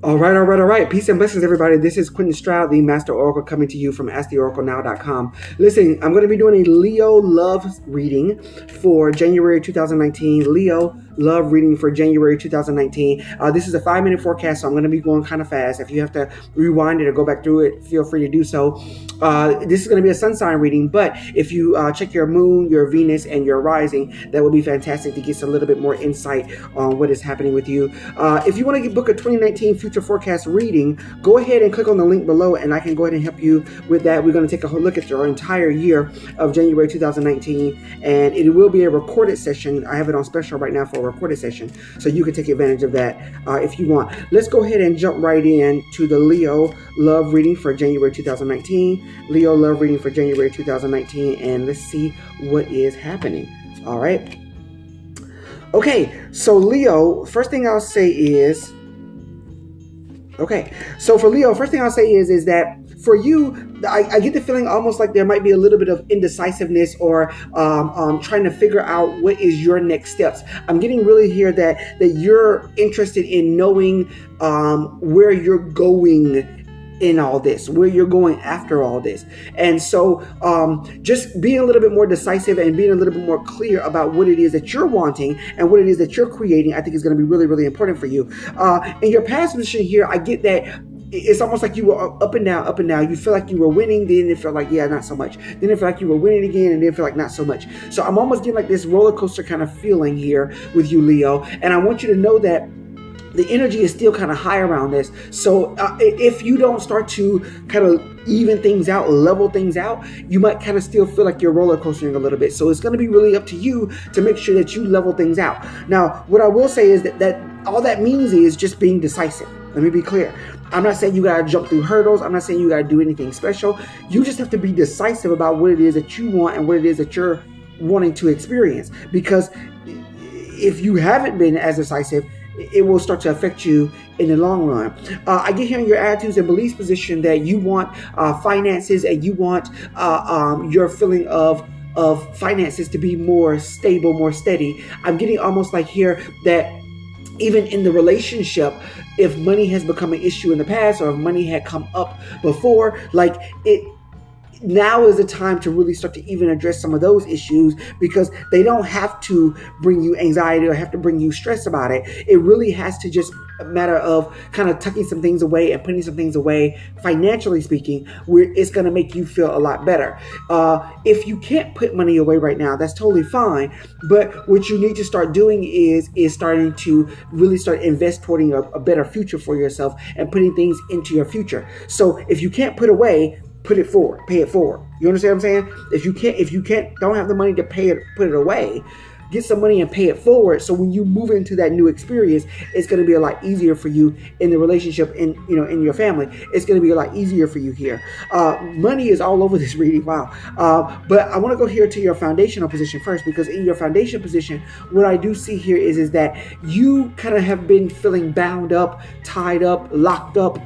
All right. Peace and blessings, everybody. This is Quentin Stroud, the Master Oracle, coming to you from AskTheOracleNow.com. Listen, I'm going to be doing a Leo love reading for January 2019. Leo love reading for January 2019. This is a 5-minute forecast, so I'm going to be going kind of fast. If you have to rewind it or go back through it, feel free to do so. This is going to be a sun sign reading, but if you check your moon, your Venus, and your rising, that would be fantastic to get a little bit more insight on what is happening with you. If you want to book a 2019 future forecast reading, go ahead and click on the link below and I can go ahead and help you with that. We're going to take a look at your entire year of January 2019, and it will be a recorded session. I have it on special right now for a recorded session, so you can take advantage of that if you want. Let's go ahead and jump right in to the Leo love reading for January 2019. Leo love reading for January 2019, and let's see what is happening. All right. Okay, so Leo, first thing I'll say is, for Leo, first thing I'll say is that for you, I get the feeling almost like there might be a little bit of indecisiveness or trying to figure out what is your next steps. I'm getting really here that you're interested in knowing where you're going in all this, where you're going after all this. And so just being a little bit more decisive and being a little bit more clear about what it is that you're wanting and what it is that you're creating, I think is going to be really, really important for you. In your past position here, I get that it's almost like you were up and down, up and down. You feel like you were winning, then it felt like, yeah, not so much. Then it felt like you were winning again, and then it felt like not so much. So I'm almost getting like this roller coaster kind of feeling here with you, Leo. And I want you to know that the energy is still kind of high around this. So if you don't start to kind of even things out, level things out, you might kind of still feel like you're roller coastering a little bit. So it's going to be really up to you to make sure that you level things out. Now, what I will say is that all that means is just being decisive. Let me be clear. I'm not saying you got to jump through hurdles. I'm not saying you got to do anything special. You just have to be decisive about what it is that you want and what it is that you're wanting to experience. Because if you haven't been as decisive, it will start to affect you in the long run. I get here in your attitudes and beliefs position that you want finances and you want your feeling of finances to be more stable, more steady. I'm getting almost like here that even in the relationship, if money has become an issue in the past or if money had come up before, like now is the time to really start to even address some of those issues, because they don't have to bring you anxiety or have to bring you stress about it. It really has to just a matter of kind of tucking some things away and putting some things away, financially speaking, where it's going to make you feel a lot better. If you can't put money away right now, that's totally fine. But what you need to start doing is starting to really start invest toward a better future for yourself and putting things into your future. So if you can't put away, put it forward, pay it forward. You understand what I'm saying? If you can't, don't have the money to pay it, put it away, get some money and pay it forward. So when you move into that new experience, it's going to be a lot easier for you in the relationship, in your family. It's going to be a lot easier for you here. Money is all over this reading. Wow. But I want to go here to your foundational position first, because in your foundation position, what I do see here is that you kind of have been feeling bound up, tied up, locked up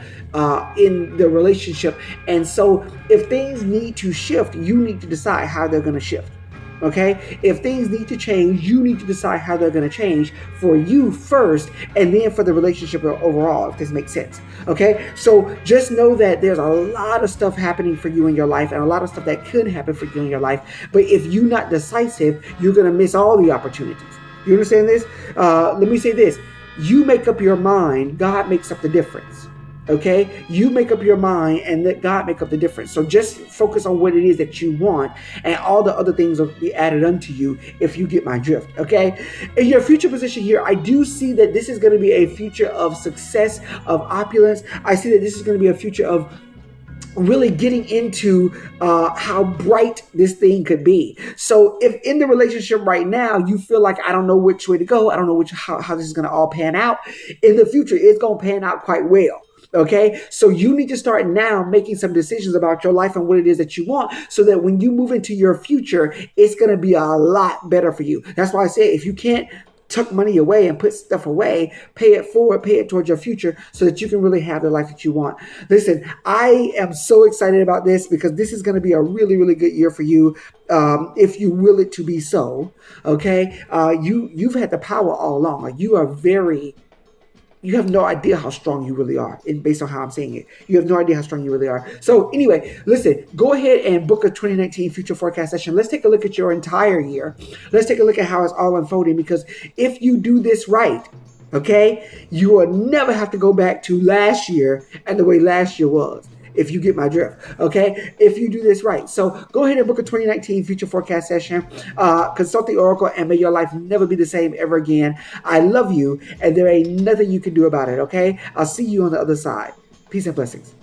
in the relationship. And so if things need to shift, you need to decide how they're going to shift. Okay, if things need to change, you need to decide how they're going to change for you first, and then for the relationship overall, if this makes sense. Okay, so just know that there's a lot of stuff happening for you in your life, and a lot of stuff that could happen for you in your life. But if you're not decisive, you're going to miss all the opportunities. You understand this? Let me say this. You make up your mind, God makes up the difference. Okay, you make up your mind and let God make up the difference. So just focus on what it is that you want, and all the other things will be added unto you if you get my drift. Okay, in your future position here, I do see that this is going to be a future of success, of opulence. I see that this is going to be a future of really getting into how bright this thing could be. So if in the relationship right now you feel like, I don't know which way to go, I don't know how this is going to all pan out, in the future it's going to pan out quite well. Okay, so you need to start now making some decisions about your life and what it is that you want, so that when you move into your future, it's going to be a lot better for you. That's why I say, if you can't tuck money away and put stuff away, pay it forward, pay it towards your future, so that you can really have the life that you want. Listen, I am so excited about this, because this is going to be a really, really good year for you, if you will it to be so. Okay, you've had the power all along. Like, you are very you have no idea how strong you really are, based on how I'm saying it. You have no idea how strong you really are. So anyway, listen, go ahead and book a 2019 future forecast session. Let's take a look at your entire year. Let's take a look at how it's all unfolding, because if you do this right, okay, you will never have to go back to last year and the way last year was, if you get my drift, okay? If you do this right. So go ahead and book a 2019 future forecast session. Consult the Oracle, and may your life never be the same ever again. I love you, and there ain't nothing you can do about it, okay? I'll see you on the other side. Peace and blessings.